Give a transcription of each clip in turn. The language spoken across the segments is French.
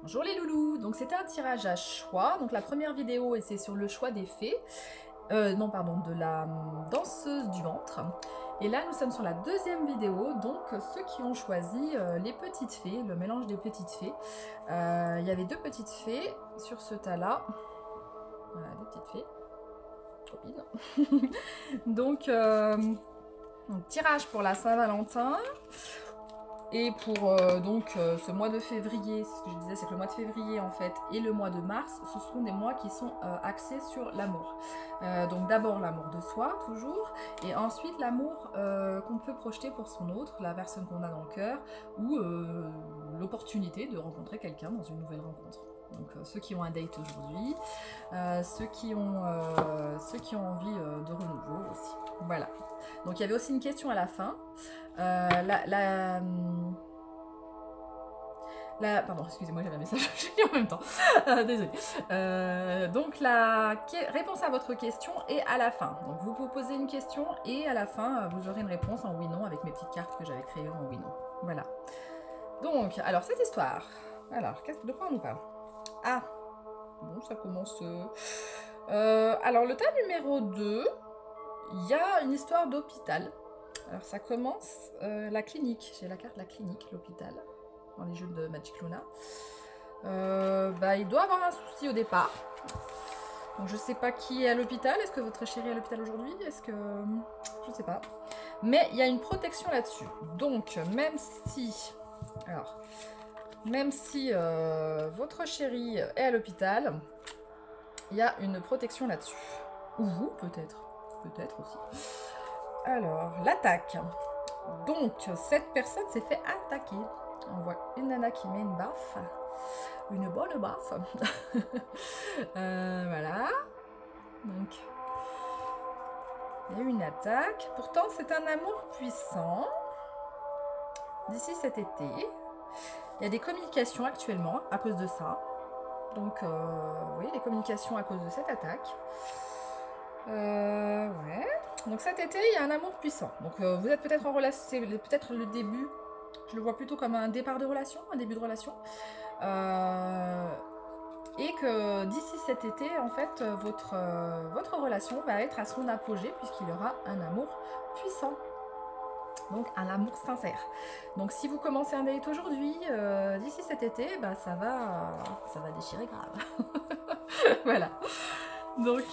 Bonjour les loulous, donc c'était un tirage à choix, donc la première vidéo et c'est sur le choix des fées, non pardon, de la danseuse du ventre, et là nous sommes sur la deuxième vidéo, donc ceux qui ont choisi les petites fées, le mélange des petites fées. Il y avait deux petites fées sur ce tas-là, voilà des petites fées, copines. Donc tirage pour la Saint-Valentin. Et pour ce mois de février, c'est ce que je disais, c'est que le mois de février en fait et le mois de mars, ce sont des mois qui sont axés sur l'amour. Donc d'abord l'amour de soi, toujours, et ensuite l'amour qu'on peut projeter pour son autre, la personne qu'on a dans le cœur, ou l'opportunité de rencontrer quelqu'un dans une nouvelle rencontre. Donc ceux qui ont un date aujourd'hui, ceux qui ont envie de renouveau aussi. Voilà. Donc il y avait aussi une question à la fin. Pardon, excusez-moi, j'avais un message, j'ai lu en même temps. Désolée. Donc la réponse à votre question est à la fin. Donc vous pouvez poser une question et à la fin, vous aurez une réponse en oui-non avec mes petites cartes que j'avais créées en oui-non. Voilà. Donc, alors cette histoire. Alors, de quoi on nous parle? Ah, bon, ça commence... alors, le tas numéro 2, il y a une histoire d'hôpital. Alors ça commence la clinique, j'ai la carte de la clinique, l'hôpital, dans les jeux de Magic Luna. Il doit avoir un souci au départ. Donc je sais pas qui est à l'hôpital, est-ce que votre chérie est à l'hôpital aujourd'hui? Est-ce que... je sais pas. Mais il y a une protection là-dessus. Donc même si... Alors... Même si votre chérie est à l'hôpital, il y a une protection là-dessus. Ou vous, peut-être. Peut-être aussi. Alors, l'attaque. Donc, cette personne s'est fait attaquer. On voit une nana qui met une baffe. Une bonne baffe. Voilà. Donc, il y a eu une attaque. Pourtant, c'est un amour puissant. D'ici cet été. Il y a des communications actuellement à cause de ça. Donc, oui, des communications à cause de cette attaque. Ouais. Donc cet été, il y a un amour puissant. Donc vous êtes peut-être en relation, c'est peut-être le début. Je le vois plutôt comme un départ de relation, un début de relation. Et que d'ici cet été, en fait, votre relation va être à son apogée puisqu'il y aura un amour puissant. Donc un amour sincère. Donc si vous commencez un date aujourd'hui, d'ici cet été, ça va déchirer grave. Voilà. Donc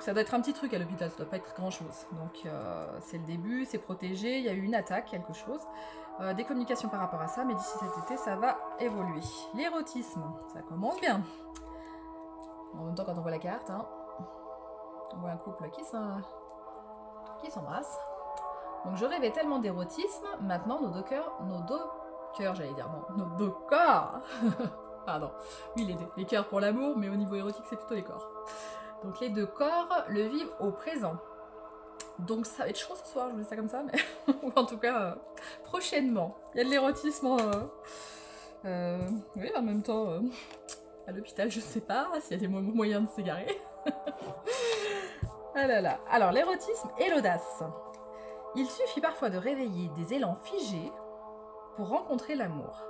ça doit être un petit truc à l'hôpital, ça doit pas être grand chose. Donc c'est le début, c'est protégé, il y a eu une attaque, quelque chose. Des communications par rapport à ça, mais d'ici cet été, ça va évoluer. L'érotisme, ça commence bien. En même temps, quand on voit la carte, hein, on voit un couple qui s'embrasse. Donc je rêvais tellement d'érotisme, maintenant nos deux cœurs, j'allais dire, non, nos deux corps. Pardon, oui les cœurs pour l'amour, mais au niveau érotique, c'est plutôt les corps. Donc les deux corps le vivent au présent. Donc ça va être chaud ce soir, je vous dis ça comme ça, mais ou en tout cas prochainement. Il y a de l'érotisme. Oui, en même temps, à l'hôpital, je sais pas s'il y a des moyens de s'égarer. Ah là là. Alors l'érotisme et l'audace. Il suffit parfois de réveiller des élans figés pour rencontrer l'amour.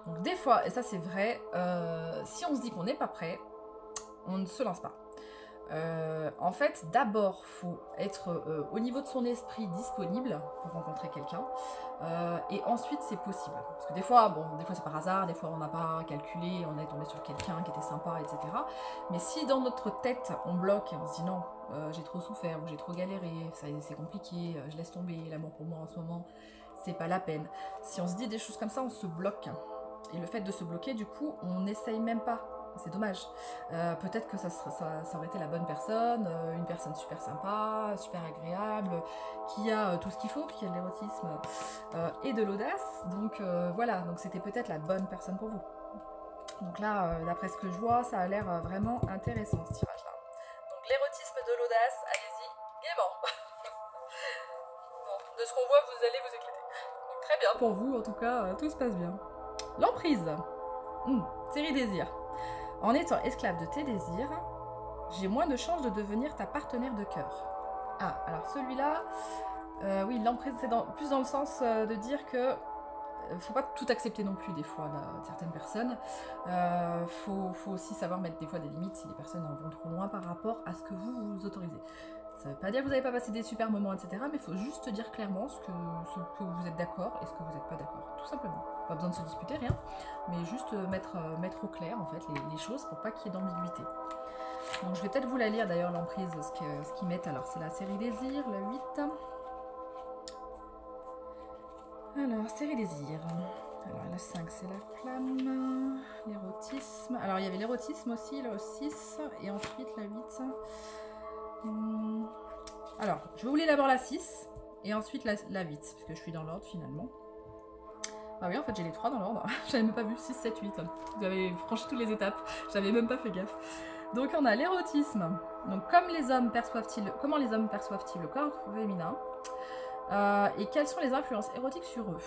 Donc des fois, et ça c'est vrai, si on se dit qu'on n'est pas prêt, on ne se lance pas. En fait, d'abord, il faut être au niveau de son esprit disponible pour rencontrer quelqu'un. Et ensuite, c'est possible. Parce que des fois c'est par hasard, des fois on n'a pas calculé, on est tombé sur quelqu'un qui était sympa, etc. Mais si dans notre tête, on bloque et on se dit non, j'ai trop souffert ou j'ai trop galéré, c'est compliqué, je laisse tomber, l'amour pour moi en ce moment, c'est pas la peine. Si on se dit des choses comme ça, on se bloque. Et le fait de se bloquer, du coup, on n'essaye même pas. C'est dommage. Peut-être que ça aurait été la bonne personne, une personne super sympa, super agréable, qui a tout ce qu'il faut, qui a de l'érotisme et de l'audace. Donc voilà, donc c'était peut-être la bonne personne pour vous. Donc là, d'après ce que je vois, ça a l'air vraiment intéressant ce tirage-là. Donc l'érotisme de l'audace, allez-y, gaiement. Bon, de ce qu'on voit, vous allez vous éclater. Donc très bien pour vous, en tout cas, tout se passe bien. L'emprise. Série désir. En étant esclave de tes désirs, j'ai moins de chances de devenir ta partenaire de cœur. Ah, alors celui-là, oui, l'emprise, c'est plus dans le sens de dire que faut pas tout accepter non plus des fois de certaines personnes. Faut aussi savoir mettre des fois des limites si les personnes en vont trop loin par rapport à ce que vous autorisez. Ça veut pas dire que vous n'avez pas passé des super moments, etc. Mais il faut juste dire clairement ce que vous êtes d'accord et ce que vous n'êtes pas d'accord, tout simplement. Pas besoin de se disputer, rien, mais juste mettre au clair en fait les choses pour pas qu'il y ait d'ambiguïté. Donc je vais peut-être vous la lire d'ailleurs l'emprise, ce qu'ils mettent. Alors c'est la série Désir, la 8. Alors, série Désir. Alors la 5 c'est la flamme, l'érotisme. Alors il y avait l'érotisme aussi, le 6, et ensuite la 8. Alors, je vais vous lire d'abord la 6, et ensuite la 8, parce que je suis dans l'ordre finalement. Ah oui, en fait j'ai les 3 dans l'ordre, j'avais même pas vu, 6, 7, 8. Vous avez franchi toutes les étapes, j'avais même pas fait gaffe. Donc on a l'érotisme. Donc comment les hommes perçoivent-ils le corps féminin, et quelles sont les influences érotiques sur eux?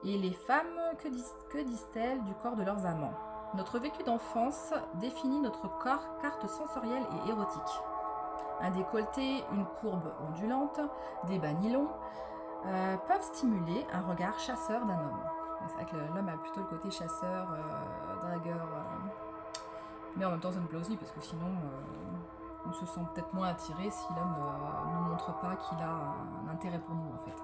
Et les femmes, que disent-elles du corps de leurs amants? Notre vécu d'enfance définit notre corps, carte sensorielle et érotique. Un décolleté, une courbe ondulante, des bas nylons peuvent stimuler un regard chasseur d'un homme. C'est vrai que l'homme a plutôt le côté chasseur, dragueur, mais en même temps ça nous plaît aussi parce que sinon on se sent peut-être moins attiré si l'homme ne montre pas qu'il a un intérêt pour nous en fait.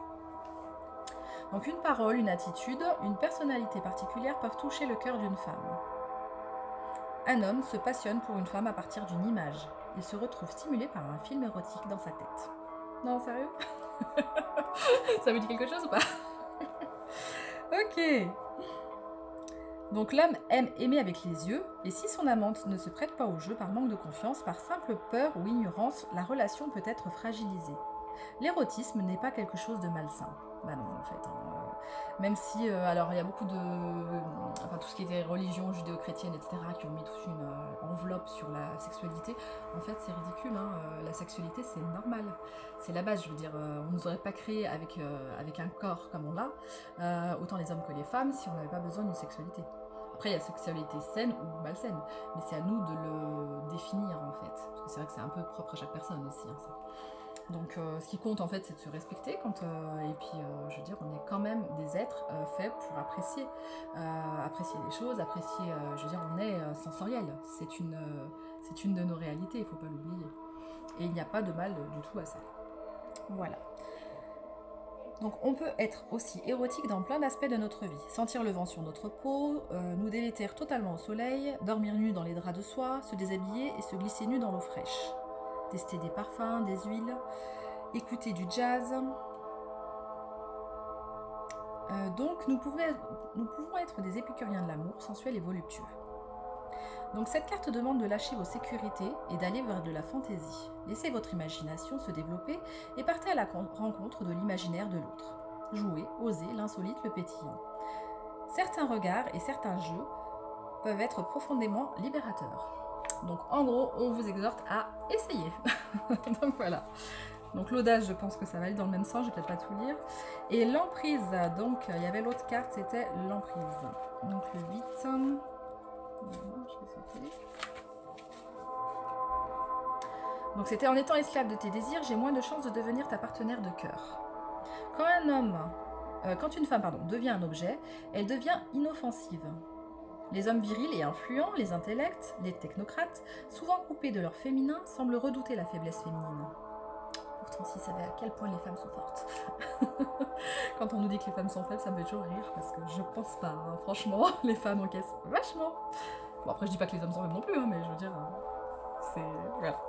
Donc une parole, une attitude, une personnalité particulière peuvent toucher le cœur d'une femme. Un homme se passionne pour une femme à partir d'une image. Il se retrouve stimulé par un film érotique dans sa tête. Non, sérieux? Ça vous dit quelque chose ou pas? Ok. Donc l'homme aime aimer avec les yeux, et si son amante ne se prête pas au jeu par manque de confiance, par simple peur ou ignorance, la relation peut être fragilisée. L'érotisme n'est pas quelque chose de malsain. Bah non, en fait. Même si, alors il y a beaucoup de... Enfin, tout ce qui était religion judéo-chrétienne, etc., qui ont mis toute une enveloppe sur la sexualité. En fait, c'est ridicule, hein. La sexualité, c'est normal. C'est la base, je veux dire. On ne nous aurait pas créé avec un corps comme on l'a, autant les hommes que les femmes, si on n'avait pas besoin d'une sexualité. Après, il y a sexualité saine ou malsaine, mais c'est à nous de le définir, en fait. Parce que c'est vrai que c'est un peu propre à chaque personne aussi, hein, ça. Donc ce qui compte en fait c'est de se respecter et puis je veux dire on est quand même des êtres faits pour apprécier les choses, je veux dire on est sensoriel, c'est une de nos réalités, il ne faut pas l'oublier. Et il n'y a pas de mal du tout à ça. Voilà. Donc on peut être aussi érotique dans plein d'aspects de notre vie. Sentir le vent sur notre peau, nous déléter totalement au soleil, dormir nu dans les draps de soie, se déshabiller et se glisser nu dans l'eau fraîche. Tester des parfums, des huiles, écouter du jazz. Donc nous pouvons être des épicuriens de l'amour, sensuels et voluptueux. Donc cette carte demande de lâcher vos sécurités et d'aller vers de la fantaisie. Laissez votre imagination se développer et partez à la rencontre de l'imaginaire de l'autre. Jouez, osez, l'insolite, le pétillant. Certains regards et certains jeux peuvent être profondément libérateurs. Donc en gros, on vous exhorte à essayer. Donc voilà. Donc l'audace, je pense que ça va aller dans le même sens, je vais peut-être pas tout lire. Et l'emprise, donc il y avait l'autre carte, c'était l'emprise. Donc le 8. Je vais sauter. Donc c'était en étant esclave de tes désirs, j'ai moins de chances de devenir ta partenaire de cœur. Quand une femme devient un objet, elle devient inoffensive. Les hommes virils et influents, les intellects, les technocrates, souvent coupés de leur féminin, semblent redouter la faiblesse féminine. Pourtant, s'ils savaient à quel point les femmes sont fortes. Quand on nous dit que les femmes sont faibles, ça me fait toujours rire, parce que je pense pas, hein. Franchement, les femmes encaissent vachement. Bon, après, je dis pas que les hommes sont faibles non plus, hein, mais je veux dire, c'est... Voilà.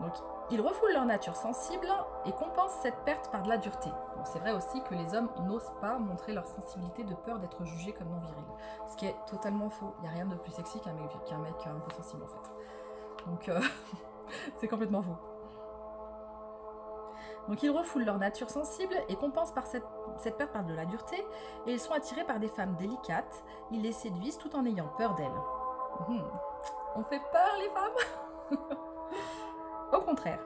Donc, ils refoulent leur nature sensible et compensent cette perte par de la dureté. Bon, c'est vrai aussi que les hommes n'osent pas montrer leur sensibilité de peur d'être jugés comme non virils. Ce qui est totalement faux. Il n'y a rien de plus sexy qu'un mec un peu sensible en fait. Donc c'est complètement faux. Donc ils refoulent leur nature sensible et compensent par cette perte par de la dureté, et ils sont attirés par des femmes délicates. Ils les séduisent tout en ayant peur d'elles. On fait peur les femmes. Au contraire,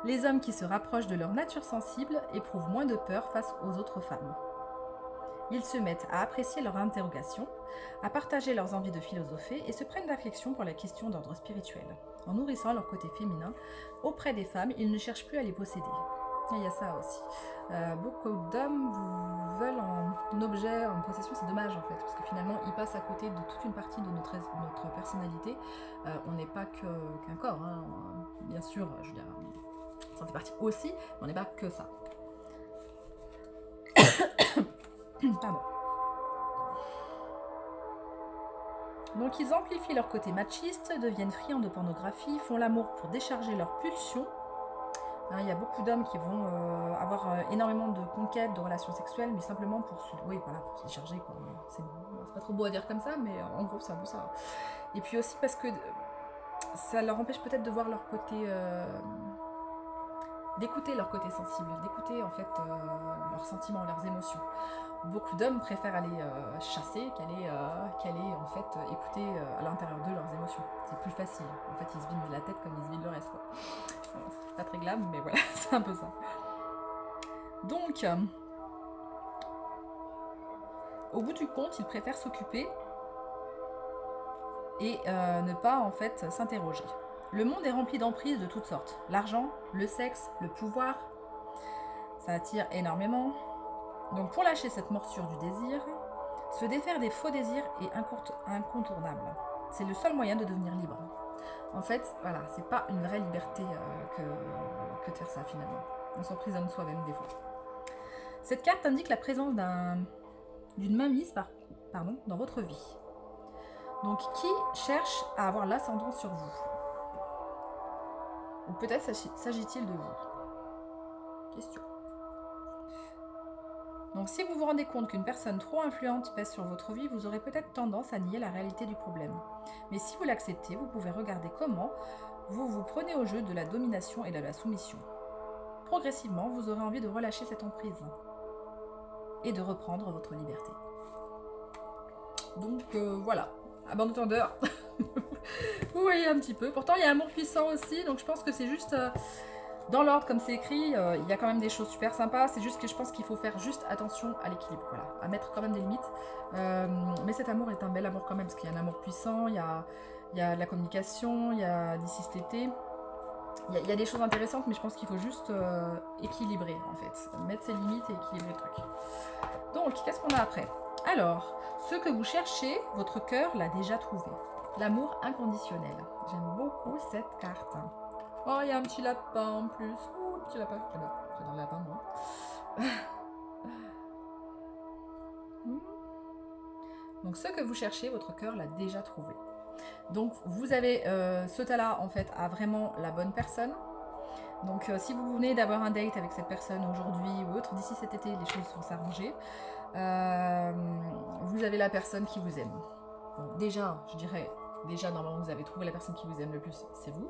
les hommes qui se rapprochent de leur nature sensible éprouvent moins de peur face aux autres femmes. Ils se mettent à apprécier leurs interrogations, à partager leurs envies de philosopher et se prennent d'affection pour les questions d'ordre spirituel. En nourrissant leur côté féminin, auprès des femmes, ils ne cherchent plus à les posséder. Il y a ça aussi. Beaucoup d'hommes vous veulent en objet, en possession, c'est dommage en fait, parce que finalement ils passent à côté de toute une partie de notre personnalité. On n'est pas qu'un corps, hein. Bien sûr, je veux dire, ça en fait partie aussi, mais on n'est pas que ça. Pardon. Donc ils amplifient leur côté machiste, deviennent friands de pornographie, font l'amour pour décharger leurs pulsions. Il y a beaucoup d'hommes qui vont avoir énormément de conquêtes, de relations sexuelles, mais simplement pour se décharger. C'est pas trop beau à dire comme ça, mais en gros c'est un peu ça. Et puis aussi parce que ça leur empêche peut-être de voir leur côté... d'écouter leur côté sensible, d'écouter en fait leurs sentiments, leurs émotions. Beaucoup d'hommes préfèrent aller chasser qu'aller en fait écouter à l'intérieur d'eux leurs émotions. C'est plus facile. En fait, ils se vident la tête comme ils se vident le reste. C'est pas très glam, mais voilà, c'est un peu ça. Donc, au bout du compte, ils préfèrent s'occuper et ne pas en fait s'interroger. Le monde est rempli d'emprises de toutes sortes. L'argent, le sexe, le pouvoir, ça attire énormément. Donc pour lâcher cette morsure du désir, se défaire des faux désirs est incontournable. C'est le seul moyen de devenir libre. En fait, voilà, c'est pas une vraie liberté que de faire ça finalement. On s'emprisonne soi-même des fois. Cette carte indique la présence d'une mainmise dans votre vie. Donc qui cherche à avoir l'ascendant sur vous? Ou peut-être s'agit-il de vous? Question. Donc si vous vous rendez compte qu'une personne trop influente pèse sur votre vie, vous aurez peut-être tendance à nier la réalité du problème. Mais si vous l'acceptez, vous pouvez regarder comment vous vous prenez au jeu de la domination et de la soumission. Progressivement, vous aurez envie de relâcher cette emprise et de reprendre votre liberté. Donc voilà, à bon entendeur. Vous voyez un petit peu. Pourtant, il y a amour puissant aussi, donc je pense que c'est juste... dans l'ordre, comme c'est écrit, il y a quand même des choses super sympas. C'est juste que je pense qu'il faut faire juste attention à l'équilibre, voilà, à mettre quand même des limites. Mais cet amour est un bel amour quand même, parce qu'il y a un amour puissant, il y a de la communication, il y a d'ici cet été. Il y a des choses intéressantes, mais je pense qu'il faut juste équilibrer, en fait. Mettre ses limites et équilibrer le truc. Donc, qu'est-ce qu'on a après? Alors, ce que vous cherchez, votre cœur l'a déjà trouvé. L'amour inconditionnel. J'aime beaucoup cette carte. Oh, il y a un petit lapin en plus. Oh, petit lapin. J'adore le lapin, moi. Donc, ce que vous cherchez, votre cœur l'a déjà trouvé. Donc, vous avez ce tas-là, en fait, à vraiment la bonne personne. Donc, si vous venez d'avoir un date avec cette personne aujourd'hui ou autre, d'ici cet été, les choses vont s'arranger. Vous avez la personne qui vous aime. Donc, déjà, je dirais, normalement, vous avez trouvé la personne qui vous aime le plus, c'est vous.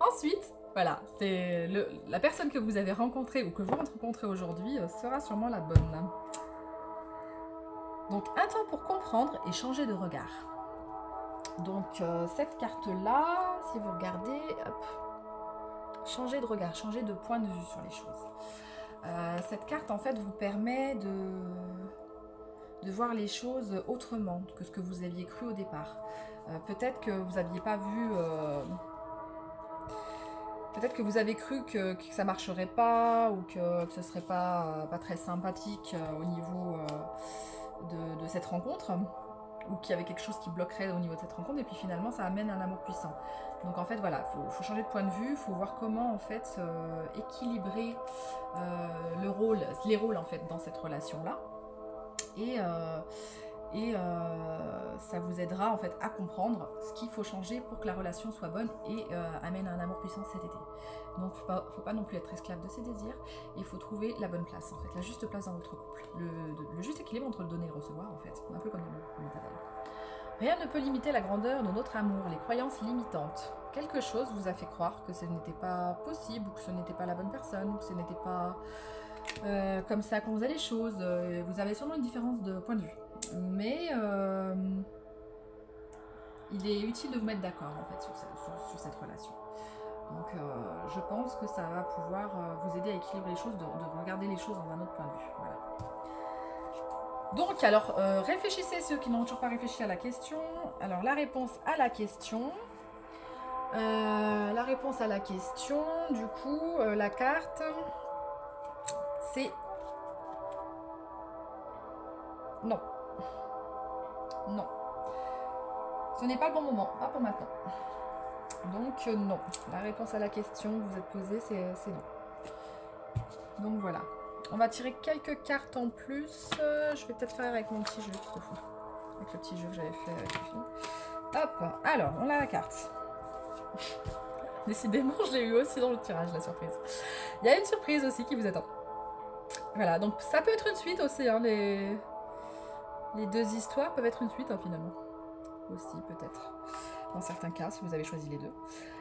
Ensuite, voilà, c'est la personne que vous avez rencontrée ou que vous rencontrez aujourd'hui sera sûrement la bonne. Donc, un temps pour comprendre et changer de regard. Donc, cette carte-là, si vous regardez, hop, changer de regard, changer de point de vue sur les choses. Cette carte, en fait, vous permet de voir les choses autrement que ce que vous aviez cru au départ. Peut-être que vous n'aviez pas vu... peut-être que vous avez cru que ça marcherait pas ou que ce serait pas très sympathique au niveau de cette rencontre, ou qu'il y avait quelque chose qui bloquerait au niveau de cette rencontre, et puis finalement ça amène un amour puissant. Donc en fait voilà, faut changer de point de vue, il faut voir comment en fait équilibrer les rôles en fait dans cette relation-là. Et ça vous aidera en fait à comprendre ce qu'il faut changer pour que la relation soit bonne et amène un amour puissant cet été. Donc faut pas non plus être esclave de ses désirs, il faut trouver la bonne place en fait, la juste place dans votre couple, le juste équilibre entre le donner et le recevoir en fait, un peu comme le métal. Rien ne peut limiter la grandeur de notre amour, les croyances limitantes. Quelque chose vous a fait croire que ce n'était pas possible, ou que ce n'était pas la bonne personne, ou que ce n'était pas comme ça qu'on faisait les choses. Vous avez sûrement une différence de point de vue. Mais il est utile de vous mettre d'accord en fait sur cette relation. Donc je pense que ça va pouvoir vous aider à équilibrer les choses, de regarder les choses dans un autre point de vue. Voilà. Donc alors réfléchissez, ceux qui n'ont toujours pas réfléchi à la question. Alors la réponse à la question, La réponse à la question, du coup, la carte, c'est non. Non. Ce n'est pas le bon moment, pas pour maintenant. Donc non. La réponse à la question que vous êtes posée, c'est non. Donc voilà. On va tirer quelques cartes en plus. Je vais peut-être faire avec mon petit jeu cette fois. Avec le petit jeu que j'avais fait avec les filles. Hop. Alors, on a la carte. Décidément, je l'ai eu aussi dans le tirage, la surprise. Il y a une surprise aussi qui vous attend. Voilà, donc ça peut être une suite aussi. Hein, les deux histoires peuvent être une suite, hein, finalement. Aussi, peut-être. Dans certains cas, si vous avez choisi les deux.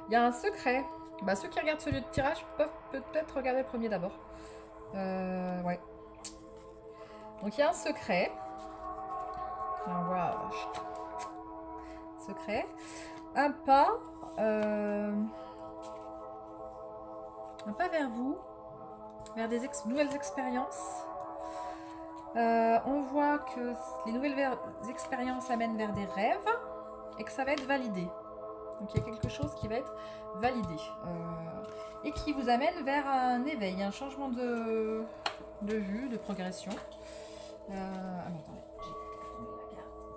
Il y a un secret. Bah, ceux qui regardent ce lieu de tirage peuvent peut-être regarder le premier d'abord. Ouais. Donc, il y a un secret. Alors, voilà. Secret. Un pas vers vous. Vers des nouvelles expériences. On voit que les nouvelles expériences amènent vers des rêves et que ça va être validé. Donc il y a quelque chose qui va être validé et qui vous amène vers un éveil, un changement de vue, de progression. Attendez, j'ai la carte.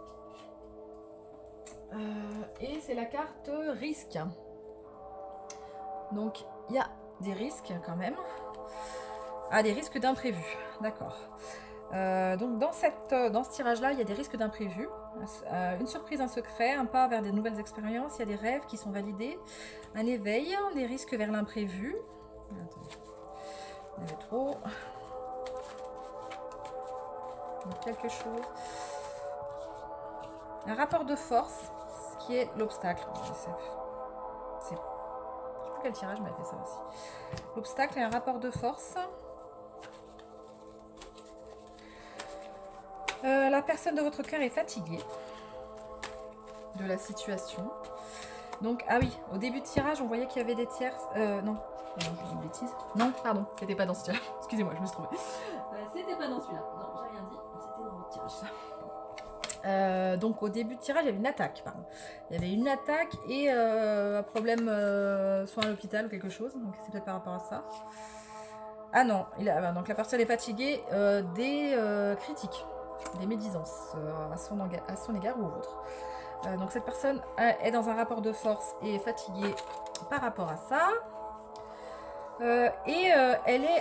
Et c'est la carte risque. Donc il y a des risques quand même. Ah, des risques d'imprévus, d'accord. Donc dans ce tirage-là, il y a des risques d'imprévus, une surprise, un secret, un pas vers des nouvelles expériences, il y a des rêves qui sont validés, un éveil, des risques vers l'imprévu. Attendez, il y avait trop. Donc, quelque chose. Un rapport de force, ce qui est l'obstacle. Je sais plus quel tirage m'a fait ça aussi. L'obstacle et un rapport de force. La personne de votre cœur est fatiguée de la situation. Donc, ah oui, au début de tirage, on voyait qu'il y avait des tierces. Non, je dis une bêtise. Non, pardon, c'était pas dans ce tirage. Excusez-moi, je me suis trompée. C'était pas dans celui-là. Non, j'ai rien dit. C'était dans l'autre tirage. Donc, au début de tirage, il y avait une attaque. Pardon. Il y avait une attaque et un problème, soit à l'hôpital ou quelque chose. Donc, c'est peut-être par rapport à ça. Ah non, donc la personne est fatiguée des critiques. Des médisances à son égard ou au vôtre. Donc cette personne est dans un rapport de force et est fatiguée par rapport à ça. Elle est...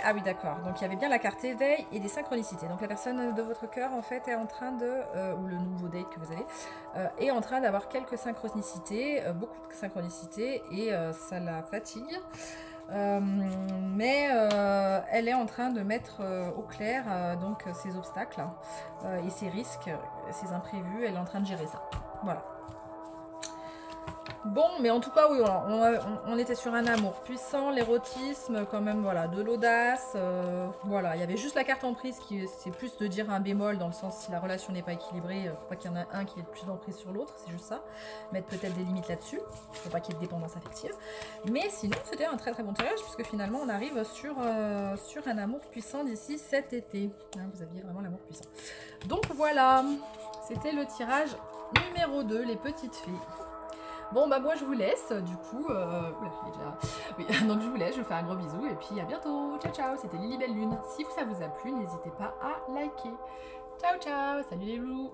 Ah oui, d'accord. Donc il y avait bien la carte éveil et des synchronicités. Donc la personne de votre cœur, en fait, est en train de... ou le nouveau date que vous avez, est en train d'avoir quelques synchronicités, beaucoup de synchronicités, et ça la fatigue. Mais elle est en train de mettre au clair donc ses obstacles et ses risques, ses imprévus. Elle est en train de gérer ça. Voilà. Bon, mais en tout cas, oui, on était sur un amour puissant, l'érotisme, quand même, voilà, de l'audace. Voilà, il y avait juste la carte emprise qui c'est plus de dire un bémol dans le sens si la relation n'est pas équilibrée, faut pas qu'il y en ait un qui ait plus d'emprise sur l'autre, c'est juste ça. Mettre peut-être des limites là-dessus, faut pas qu'il y ait de dépendance affective. Mais sinon, c'était un très très bon tirage puisque finalement, on arrive sur un amour puissant d'ici cet été. Hein, vous aviez vraiment l'amour puissant. Donc voilà, c'était le tirage numéro 2, les petites filles. Bon bah moi je vous laisse, du coup, oui, donc je vous laisse, je vous fais un gros bisou et puis à bientôt, ciao ciao, c'était Lily Belle Lune. Si ça vous a plu, n'hésitez pas à liker. Ciao ciao, salut les loups.